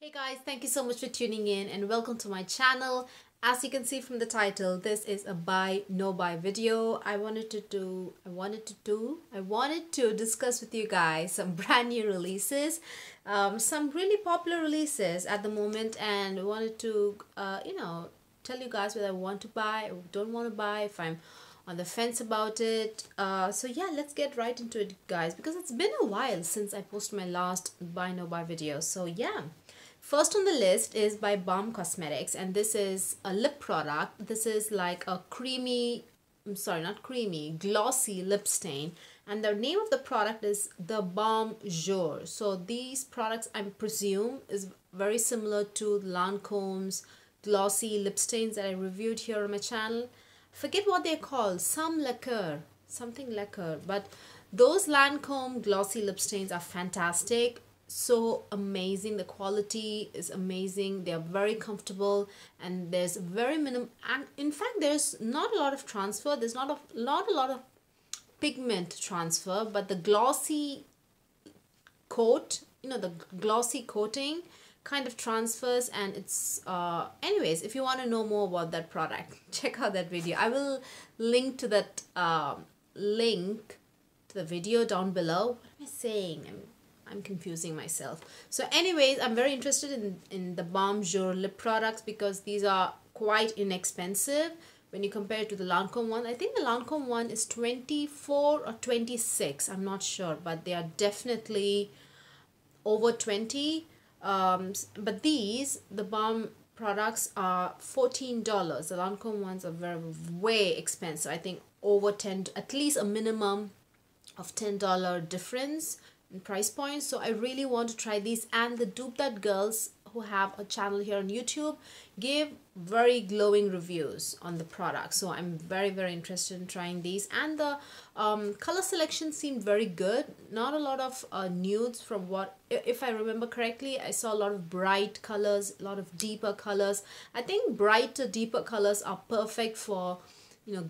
Hey guys, thank you so much for tuning in and welcome to my channel. As you can see from the title, this is a buy no buy video. I wanted to discuss with you guys some brand new releases, some really popular releases at the moment, and wanted to tell you guys whether I want to buy or don't want to buy, if I'm on the fence about it. So yeah, let's get right into it, guys, because it's been a while since I posted my last buy no buy video. So yeah. First on the list is by Balm Cosmetics, and this is a lip product. This is like a creamy, I'm sorry, not creamy, glossy lip stain. And the name of the product is the Balm Jour. So these products, I presume, is very similar to Lancome's glossy lip stains that I reviewed here on my channel. Forget what they're called, some lacquer, something lacquer. But those Lancome glossy lip stains are fantastic. So amazing, the quality is amazing, they are very comfortable, and there's very minimum, and in fact there's not a lot of transfer, there's not a lot of pigment transfer, but the glossy coat, the glossy coating kind of transfers, and it's anyways, if you want to know more about that product, check out that video. I will link to that link to the video down below. What am I saying? I'm confusing myself. So anyways, I'm very interested in the Balm Jour lip products because these are quite inexpensive when you compare it to the Lancome one. I think the Lancome one is 24 or 26. I'm not sure, but they are definitely over 20. But the Balm products are $14. The Lancome ones are way expensive. I think over 10, at least a minimum of $10 difference in price point. So I really want to try these, and the Dupe That girls who have a channel here on YouTube give very glowing reviews on the product, so I'm very interested in trying these. And the color selection seemed very good, not a lot of nudes from what, if I remember correctly. I saw a lot of bright colors, a lot of deeper colors. I think brighter, deeper colors are perfect for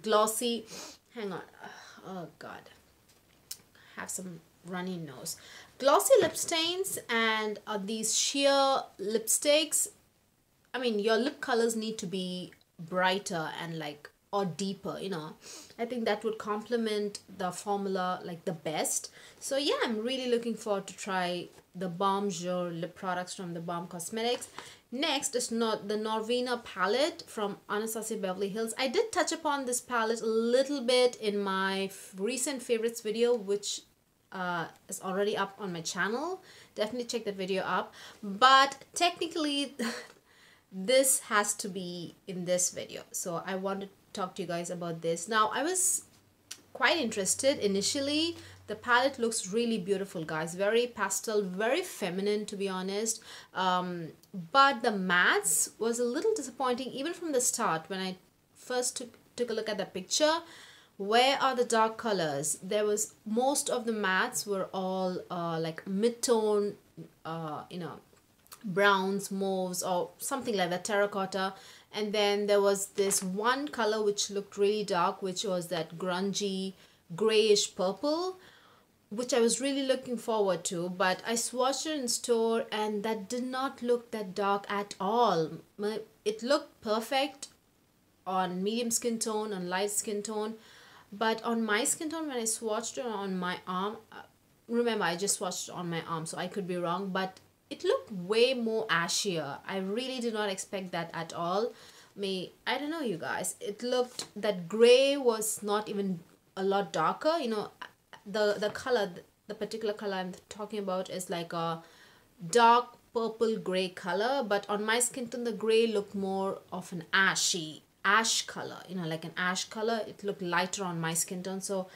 glossy, hang on, oh god, have some runny nose, glossy lip stains, and these sheer lipsticks. I mean, your lip colors need to be brighter and or deeper, I think that would complement the formula the best. So yeah, I'm really looking forward to try the Balm Jour lip products from the Balm Cosmetics. Next is not the Norvina palette from Anastasia Beverly Hills. I did touch upon this palette a little bit in my recent favorites video, which is already up on my channel. Definitely check that video up, but technically this has to be in this video, so I want to talk to you guys about this. Now, I was quite interested initially. The palette looks really beautiful, guys, very pastel, very feminine, to be honest, but the mattes was a little disappointing even from the start. When I first took a look at the picture, where are the dark colors? There was, most of the mattes were all like mid-tone, browns, mauves, or something like that, terracotta. And then there was this one color which looked really dark, which was that grungy grayish purple, which I was really looking forward to. But I swatched it in store, and that did not look that dark at all. It looked perfect on medium skin tone, on light skin tone. But on my skin tone, when I swatched it on my arm, remember I just swatched it on my arm, so I could be wrong, but it looked way more ashier. I really did not expect that at all. I don't know, you guys. It looked, that gray was not even a lot darker. The color, the particular color I'm talking about is like a dark purple gray color, but on my skin tone, the gray looked more of an ash color, like an ash color. It looked lighter on my skin tone. So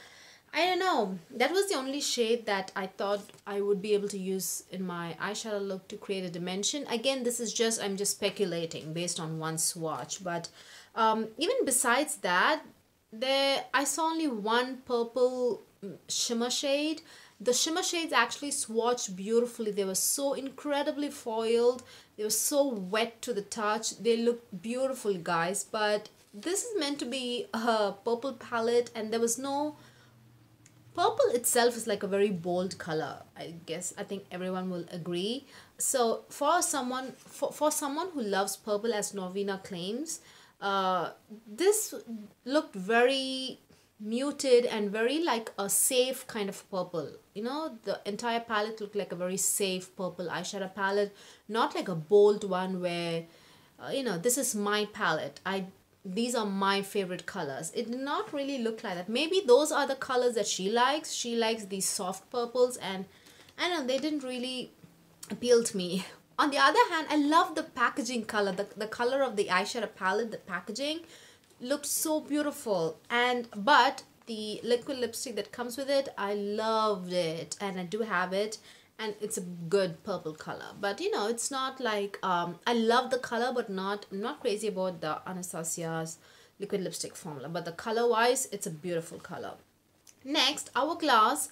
I don't know, that was the only shade that I thought I would be able to use in my eyeshadow look to create a dimension. Again, this is just, I'm just speculating based on one swatch, but even besides that, I saw only one purple shimmer shade. The shimmer shades actually swatched beautifully. They were so incredibly foiled. They were so wet to the touch. They look beautiful, guys. But this is meant to be a purple palette, and there was no... Purple itself is like a very bold color, I guess. I think everyone will agree. So for someone who loves purple, as Norvina claims, this looked very muted and very like a safe kind of purple. You know, the entire palette looked like a very safe purple eyeshadow palette, not like a bold one where you know, this is my palette, these are my favorite colors. It did not really look like that. Maybe those are the colors that she likes. She likes these soft purples, and I don't know, they didn't really appeal to me. On the other hand, I love the packaging color, the color of the eyeshadow palette, the packaging looked so beautiful. And but the liquid lipstick that comes with it, I loved it, and I do have it, and it's a good purple color. But you know, it's not like I love the color, but I'm not crazy about the Anastasia's liquid lipstick formula. But the color wise, it's a beautiful color. Next, Hourglass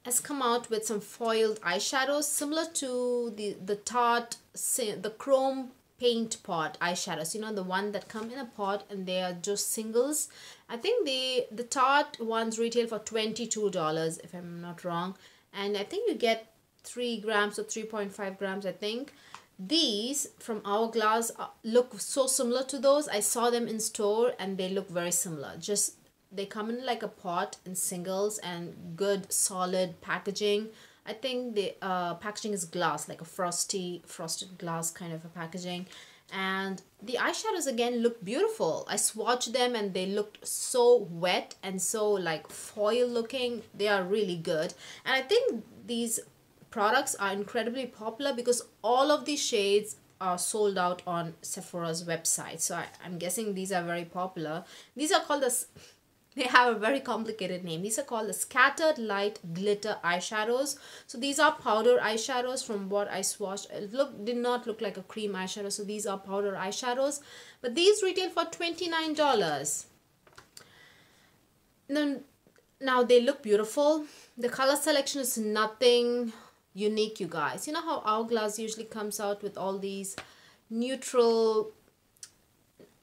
has come out with some foiled eyeshadows similar to the Tarte, the chrome paint pot eyeshadows, you know, the one that come in a pot and they are just singles. I think the Tarte ones retail for $22 if I'm not wrong, and I think you get 3 grams or 3.5 grams. I think these from Hourglass look so similar to those. I saw them in store and they look very similar. Just they come in like a pot in singles and good solid packaging. I think the packaging is glass, like a frosted glass kind of a packaging. And the eyeshadows again look beautiful. I swatched them and they looked so wet and so like foil looking. They are really good. And I think these products are incredibly popular because all of these shades are sold out on Sephora's website. So I'm guessing these are very popular. These are called they have a very complicated name. These are called the Scattered Light Glitter Eyeshadows. So these are powder eyeshadows from what I swatched. It did not look like a cream eyeshadow. So these are powder eyeshadows. But these retail for $29. Now they look beautiful. The color selection is nothing unique, you guys. You know how Hourglass usually comes out with all these neutral.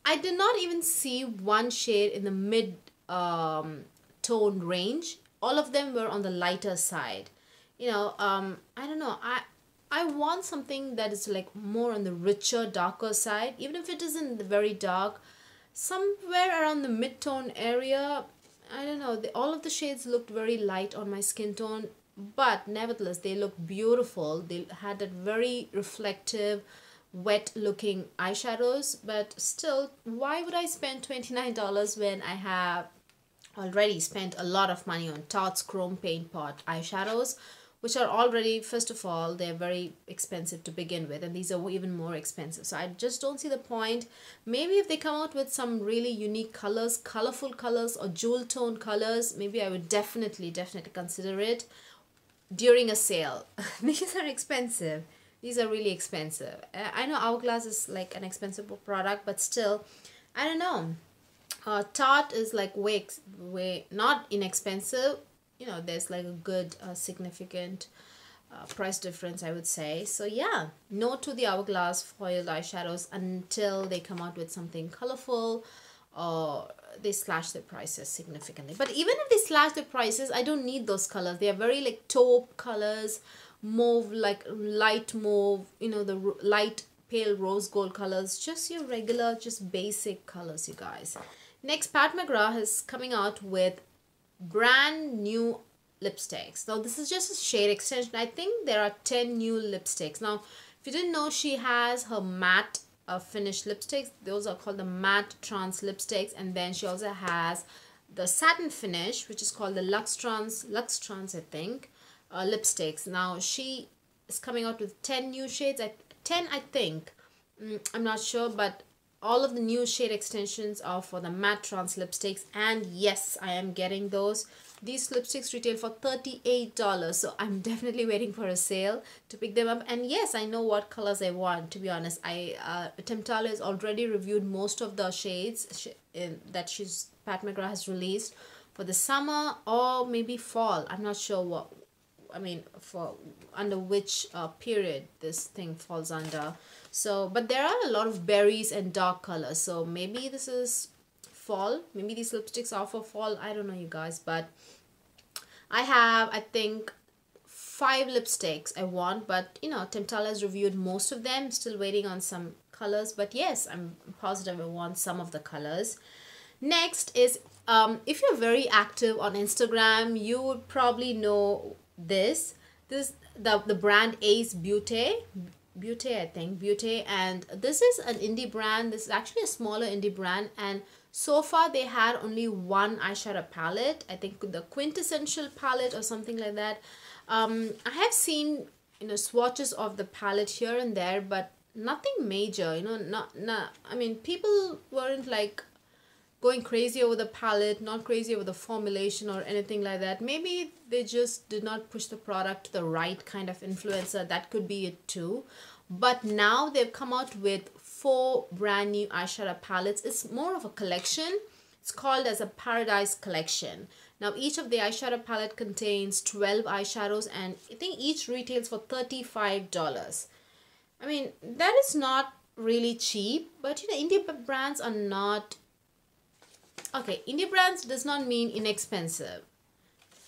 I did not even see one shade in the mid tone range. All of them were on the lighter side. You know, I don't know, I want something that is like more on the richer, darker side, even if it isn't very dark, somewhere around the mid-tone area. I don't know, all of the shades looked very light on my skin tone, but nevertheless they look beautiful. They had that very reflective, wet looking eyeshadows. But still, why would I spend $29 when I have already spent a lot of money on Tarte's chrome paint pot eyeshadows, which are already, first of all, they're very expensive to begin with, and these are even more expensive. So I just don't see the point. Maybe if they come out with some really unique colors, colorful colors or jewel tone colors, maybe I would definitely consider it during a sale. These are expensive. These are really expensive. I know Hourglass is like an expensive product, but still, I don't know. Tarte is like way not inexpensive. You know, there's like a good significant price difference, I would say. So yeah, no to the Hourglass foiled eyeshadows until they come out with something colorful or they slash their prices significantly. But even if they slash their prices, I don't need those colors. They are very like taupe colors, mauve, like light mauve, you know, the light pale rose gold colors, just your regular, just basic colors, you guys. Next, Pat McGrath is coming out with brand new lipsticks. Now this is just a shade extension. I think there are 10 new lipsticks. Now if you didn't know, she has her matte finish lipsticks. Those are called the matte trans lipsticks, and then she also has the satin finish, which is called the Lux Trans I think, lipsticks. Now she is coming out with 10 new shades. 10 I think, I'm not sure, but all of the new shade extensions are for the matte trans lipsticks, and yes, I am getting those. These lipsticks retail for $38, so I'm definitely waiting for a sale to pick them up. And yes, I know what colors I want, to be honest. Temptale has already reviewed most of the shades that Pat McGrath has released for the summer or maybe fall. I'm not sure what, I mean, for under which period this thing falls under. So, but there are a lot of berries and dark colors, so maybe this is fall. Maybe these lipsticks are for fall. I don't know, you guys, but I have, I think, 5 lipsticks I want, but you know, Temptala has reviewed most of them. Still waiting on some colors, but yes, I'm positive I want some of the colors. Next is, if you're very active on Instagram, you would probably know this. The brand Ace Beauty. Beauty, I think. Beauty. And this is an indie brand. This is actually a smaller indie brand. And so far, they had only one eyeshadow palette. I think the quintessential palette or something like that. I have seen, you know, swatches of the palette here and there, but nothing major, you know, not I mean, people weren't like going crazy over the palette, not crazy over the formulation or anything like that. Maybe they just did not push the product to the right kind of influencer. That could be it too. But now they've come out with 4 brand new eyeshadow palettes. It's more of a collection. It's called as a Paradise Collection. Now each of the eyeshadow palette contains 12 eyeshadows, and I think each retails for $35. I mean, that is not really cheap, but you know, indie brands are not... Okay, indie brands does not mean inexpensive,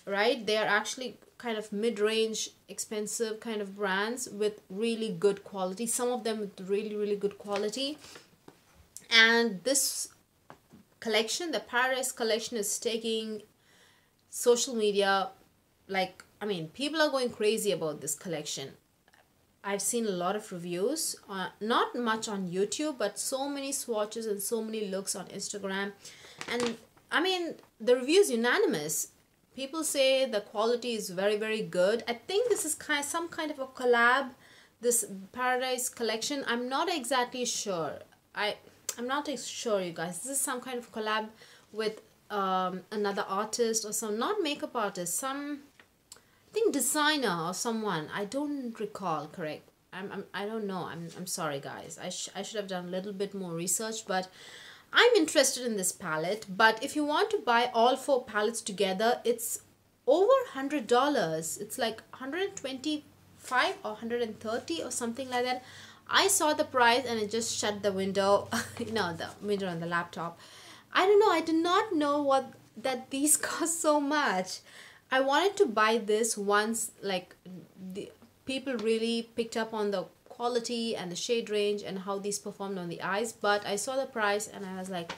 right? They are actually kind of mid-range, expensive kind of brands with really good quality. Some of them with really, really good quality. And this collection, the Paradise Collection, is taking social media like, I mean, people are going crazy about this collection. I've seen a lot of reviews, not much on YouTube, but so many swatches and so many looks on Instagram. And I mean, the review is unanimous. People say the quality is very, very good. I think this is some kind of a collab, this Paradise Collection. I'm not exactly sure. I'm not sure, you guys. This is some kind of collab with another artist or some, not makeup artist, some, I think designer or someone. I don't recall correct. I don't know. I'm sorry, guys. I should have done a little bit more research, but I'm interested in this palette. But if you want to buy all 4 palettes together, it's over $100. It's like 125 or 130 or something like that. I saw the price and I just shut the window, you know, the window on the laptop. I don't know. I did not know that these cost so much. I wanted to buy this once, like, the people really picked up on the quality and the shade range and how these performed on the eyes, but I saw the price and I was like,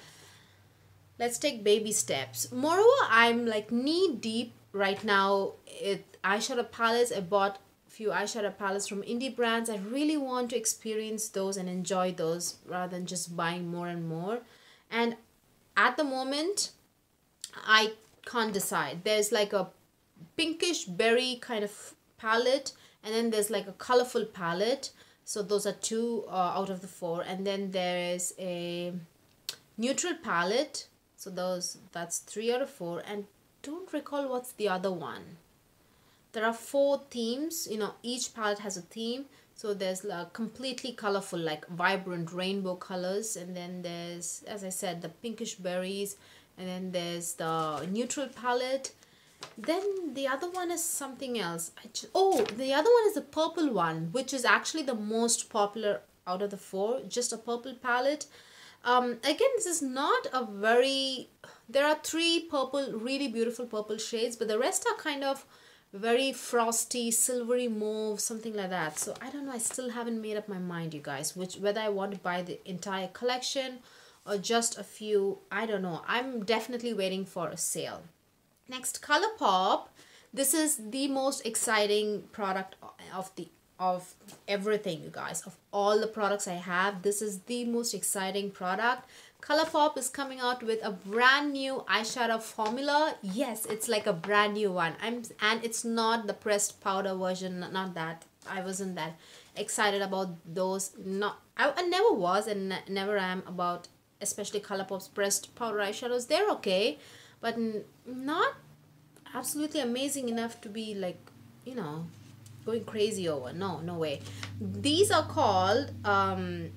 let's take baby steps. Moreover, I'm like knee deep right now at eyeshadow palettes. I bought a few eyeshadow palettes from indie brands. I really want to experience those and enjoy those rather than just buying more and more. And at the moment, I can't decide. There's like a pinkish berry kind of palette, and then there's like a colorful palette. So those are 2 out of the 4. And then there is a neutral palette. So that's 3 out of 4. And don't recall what's the other one. There are 4 themes. You know, each palette has a theme. So there's like completely colorful, like vibrant rainbow colors. And then there's, as I said, the pinkish berries. And then there's the neutral palette. Then the other one is something else. The other one is the purple one, which is actually the most popular out of the 4. Just a purple palette. Again, this is not a very... There are 3 purple, really beautiful purple shades, but the rest are kind of very frosty, silvery mauve, something like that. So I don't know. I still haven't made up my mind, you guys, whether I want to buy the entire collection or just a few. I don't know. I'm definitely waiting for a sale. Next, ColourPop. This is the most exciting product of everything, you guys. Of all the products I have, this is the most exciting product. ColourPop is coming out with a brand new eyeshadow formula. Yes, it's like a brand new one. And it's not the pressed powder version. Not that. I wasn't that excited about those. I never was and never am about, especially ColourPop's pressed powder eyeshadows. They're okay, but not absolutely amazing enough to be like, you know, going crazy over. No way. These are called, I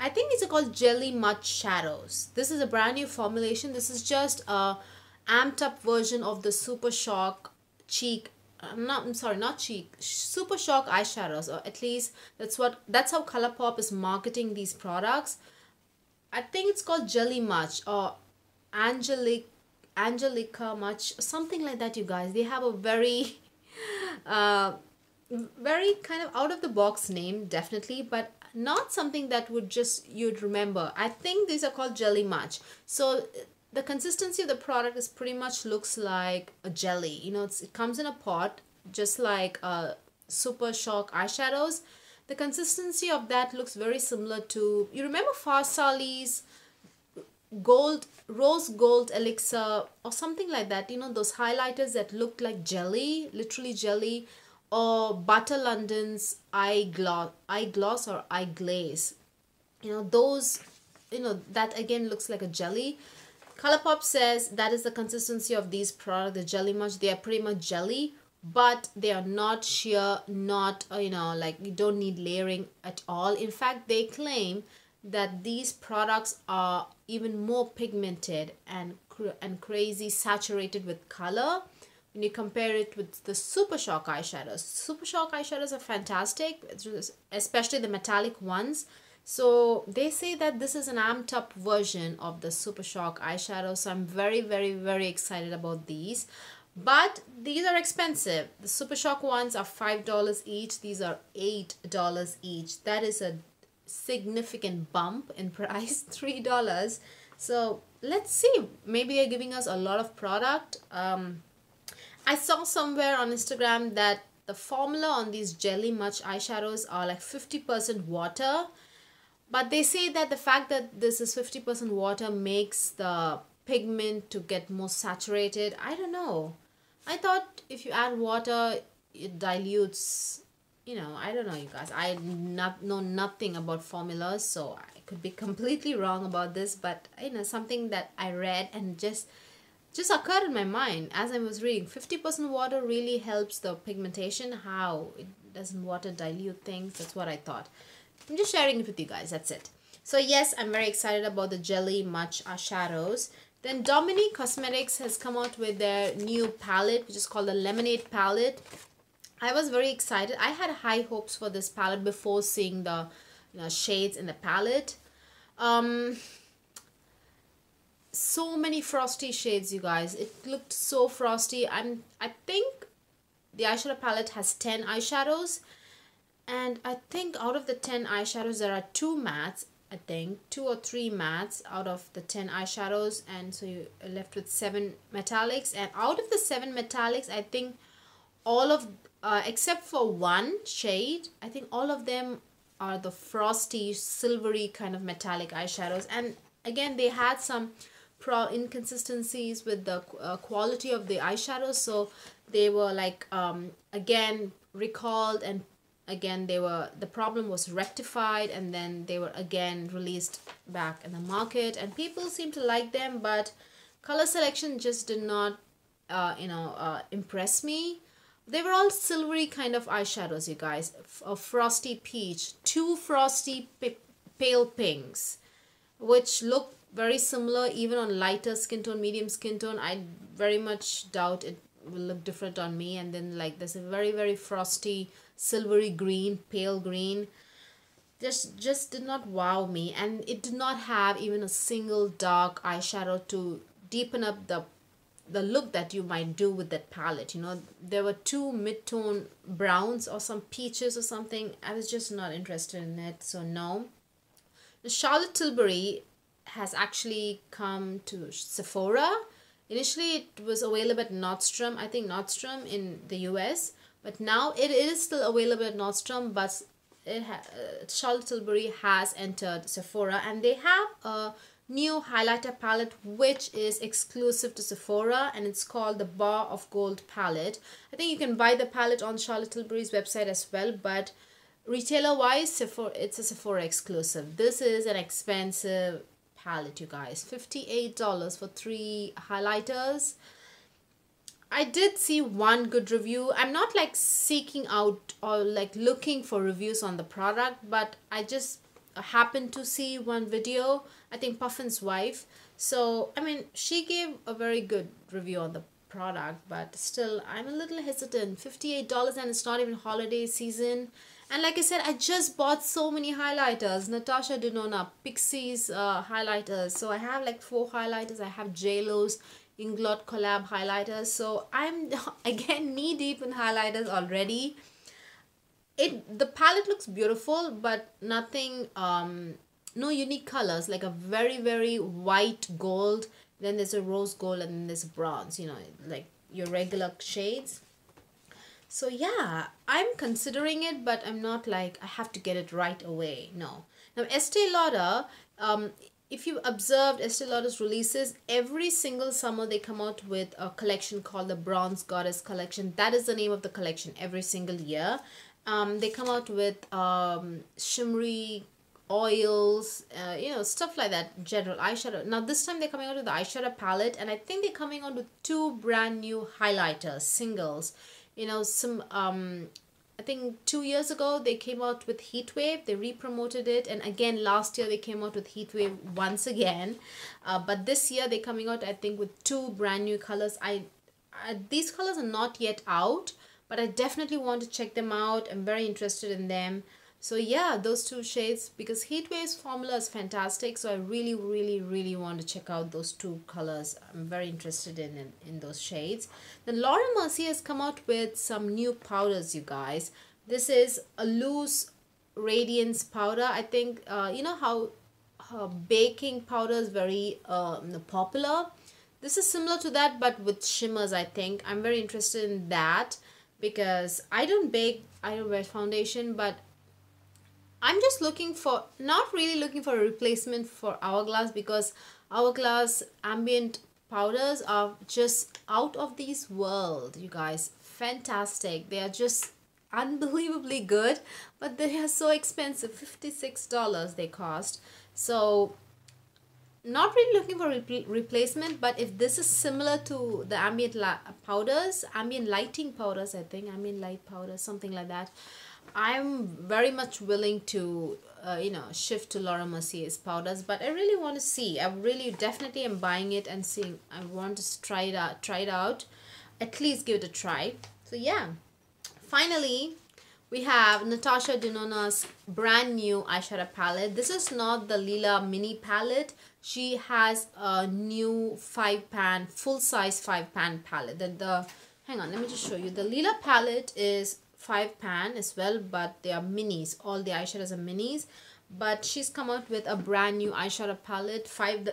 think these are called Jelly Mud Shadows. This is a brand new formulation. This is just a amped up version of the Super Shock cheek. Not cheek. Super Shock eyeshadows, or at least that's how ColourPop is marketing these products. I think it's called Jelly Much or Angelica Much, something like that, you guys. They have a very uh, very kind of out of the box name, definitely, but not something that would just you'd remember. I think these are called jelly much. So the consistency of the product is pretty much looks like a jelly. You know, it comes in a pot, just like Super Shock eyeshadows. The consistency of that looks very similar to, you remember Farsali's rose gold elixir or something like that, you know, those highlighters that looked like jelly, literally jelly, or Butter London's eye gloss or eye glaze, you know, those, you know, that again looks like a jelly. Colourpop says that is the consistency of these products, the jelly much. They are pretty much jelly, but they are not sheer, not you know, like you don't need layering at all. In fact, they claim that these products are even more pigmented and crazy saturated with color when you compare it with the Super Shock eyeshadows. Super Shock eyeshadows are fantastic, especially the metallic ones. So they say that this is an amped up version of the Super Shock eyeshadow. So I'm very, very, very excited about these. But these are expensive. The Super Shock ones are $5 each. These are $8 each. That is a significant bump in price. $3. So let's see. Maybe they're giving us a lot of product. I saw somewhere on Instagram that the formula on these Jelly Much eyeshadows are like 50% water. But they say that the fact that this is 50% water makes the pigment to get more saturated. I don't know. I thought if you add water, it dilutes. You know, I don't know, you guys. I know nothing about formulas, so I could be completely wrong about this. But, you know, something that I read and just occurred in my mind as I was reading. 50% water really helps the pigmentation. How? It doesn't water dilute things? That's what I thought. I'm just sharing it with you guys. That's it. So yes, I'm very excited about the Jelly Much shadows. Then Dominic Cosmetics has come out with their new palette, which is called the Lemonade palette. I was very excited. I had high hopes for this palette before seeing the, you know, shades in the palette. So many frosty shades, you guys. It looked so frosty. I think the eyeshadow palette has 10 eyeshadows. And I think out of the 10 eyeshadows, there are 2 mattes. I think 2 or 3 mattes out of the 10 eyeshadows. And so you're left with 7 metallics. And out of the 7 metallics, I think all of, except for one shade, I think all of them are the frosty, silvery kind of metallic eyeshadows. And again, they had some inconsistencies with the quality of the eyeshadows. So they were like, again, recalled, and again the problem was rectified, and then they were again released back in the market, and people seem to like them, but color selection just did not impress me. They were all silvery kind of eyeshadows, you guys. A frosty peach, 2 frosty pale pinks, which look very similar even on lighter skin tone, medium skin tone. I very much doubt it will look different on me. And then like there's a very, very frosty silvery green, pale green. Just did not wow me, and it did not have even a single dark eyeshadow to deepen up the look that you might do with that palette. You know, there were 2 mid-tone browns or some peaches or something. I was just not interested in it, so no. The Charlotte Tilbury has actually come to Sephora. Initially it was available at Nordstrom, I think Nordstrom in the US, but now it is still available at Nordstrom, but Charlotte Tilbury has entered Sephora, and they have a new highlighter palette which is exclusive to Sephora, and it's called the Bar of Gold palette. I think you can buy the palette on Charlotte Tilbury's website as well, but retailer wise, it's a Sephora exclusive. This is an expensive palette, you guys. $58 for 3 highlighters. I did see one good review. I'm not like seeking out or like looking for reviews on the product, but I just happened to see one video, I think Puffin's wife. So I mean, she gave a very good review on the product, but still I'm a little hesitant. $58, and it's not even holiday season. And like I said, I just bought so many highlighters. Natasha Denona, Pixie's highlighters. So I have like 4 highlighters. I have JLo's Inglot collab highlighters. So I'm again knee deep in highlighters already. The palette looks beautiful, but nothing, no unique colors, like a very white gold, then there's a rose gold, and then there's a bronze, you know, like your regular shades. So yeah, I'm considering it, but I'm not like I have to get it right away. No. Now Estee Lauder, if you observed Estee Lauder's releases, every single summer they come out with a collection called the Bronze Goddess Collection. That is the name of the collection every single year. They come out with shimmery oils, you know, stuff like that, general eyeshadow. Now this time they're coming out with the eyeshadow palette, and I think they're coming out with 2 brand new highlighters, singles. You know, some I think 2 years ago they came out with Heat Wave. They re-promoted it, and again last year they came out with Heat Wave once again. But this year they're coming out, I think, with 2 brand new colors. These colors are not yet out, but I definitely want to check them out. I'm very interested in them. So yeah, those 2 shades, because Heat Wave's formula is fantastic, so I really want to check out those 2 colors. I'm very interested in those shades. Then Laura Mercier has come out with some new powders, you guys. This is a loose radiance powder. I think you know how baking powder is very popular. This is similar to that, but with shimmers. I think I'm very interested in that, because I don't bake, I don't wear foundation, but I'm just looking for, not really looking for a replacement for Hourglass, because Hourglass ambient powders are just out of this world, you guys. Fantastic. They are just unbelievably good, but they are so expensive. $56 they cost. So not really looking for replacement, but if this is similar to the ambient powders, ambient lighting powders, I think, ambient light powders, something like that, I'm very much willing to you know, shift to Laura Mercier's powders. But I really want to see, I really definitely am buying it and seeing. I want to try it out, at least give it a try. So yeah, finally we have Natasha Denona's brand new eyeshadow palette. This is not the Lila mini palette. She has a new 5-pan, full-size 5-pan palette. Hang on, let me just show you. The Lila palette is 5-pan as well, but they are minis. All the eyeshadows are minis. But she's come out with a brand new eyeshadow palette.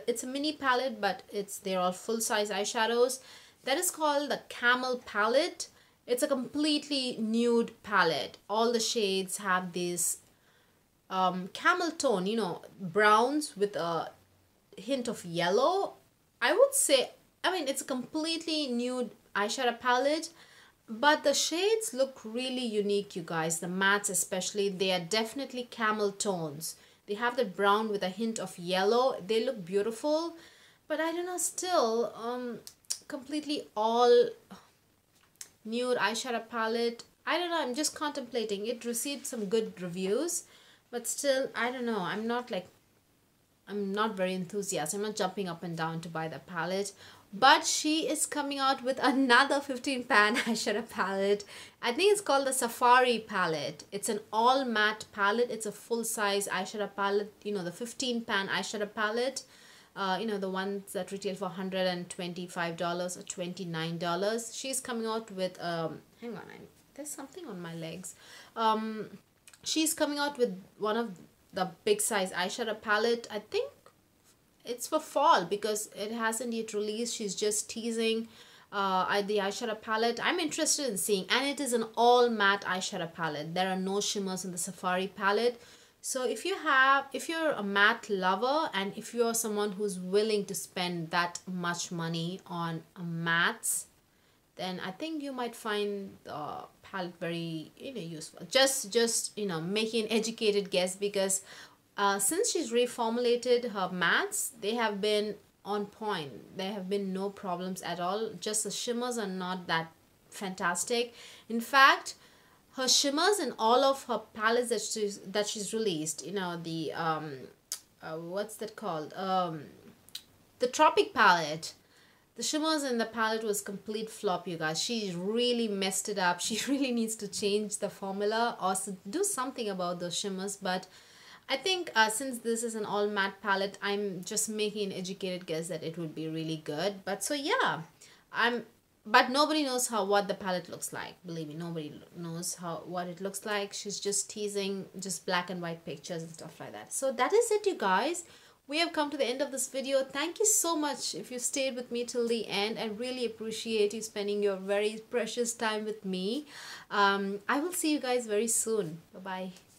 It's a mini palette, but they're all full-size eyeshadows. That is called the Camel palette. It's a completely nude palette. All the shades have this camel tone, you know, browns with a hint of yellow. I would say, I mean, it's a completely nude eyeshadow palette, but the shades look really unique, you guys. The mattes especially, they are definitely camel tones. They have the brown with a hint of yellow. They look beautiful, but I don't know, still completely all nude eyeshadow palette. I don't know, I'm just contemplating. It received some good reviews, but still, I don't know, I'm not very enthusiastic. I'm not jumping up and down to buy the palette. But she is coming out with another 15-pan eyeshadow palette. I think it's called the Safari palette. It's an all matte palette. It's a full-size eyeshadow palette. You know, the 15-pan eyeshadow palette. You know, the ones that retail for $125 or $29. She's coming out with, hang on, there's something on my legs. She's coming out with one of the big size eyeshadow palette. I think it's for fall because it hasn't yet released. She's just teasing the eyeshadow palette. I'm interested in seeing, and it is an all matte eyeshadow palette. There are no shimmers in the Safari palette. So if you're a matte lover, and if you're someone who's willing to spend that much money on mattes, then I think you might find the palette very, you know, useful. Just you know, making an educated guess, because since she's reformulated her mattes, they have been on point. There have been no problems at all. Just the shimmers are not that fantastic. In fact, her shimmers in all of her palettes that she's released, you know, the what's that called, the Tropic palette, the shimmers in the palette was complete flop, you guys. She really messed it up. She really needs to change the formula or do something about those shimmers. But I think since this is an all matte palette, I'm just making an educated guess that it would be really good. But so yeah, I'm. But nobody knows how what the palette looks like. Believe me, nobody knows how what it looks like. She's just teasing just black and white pictures and stuff like that. So that is it, you guys. We have come to the end of this video. Thank you so much if you stayed with me till the end. I really appreciate you spending your very precious time with me. I will see you guys very soon. Bye bye.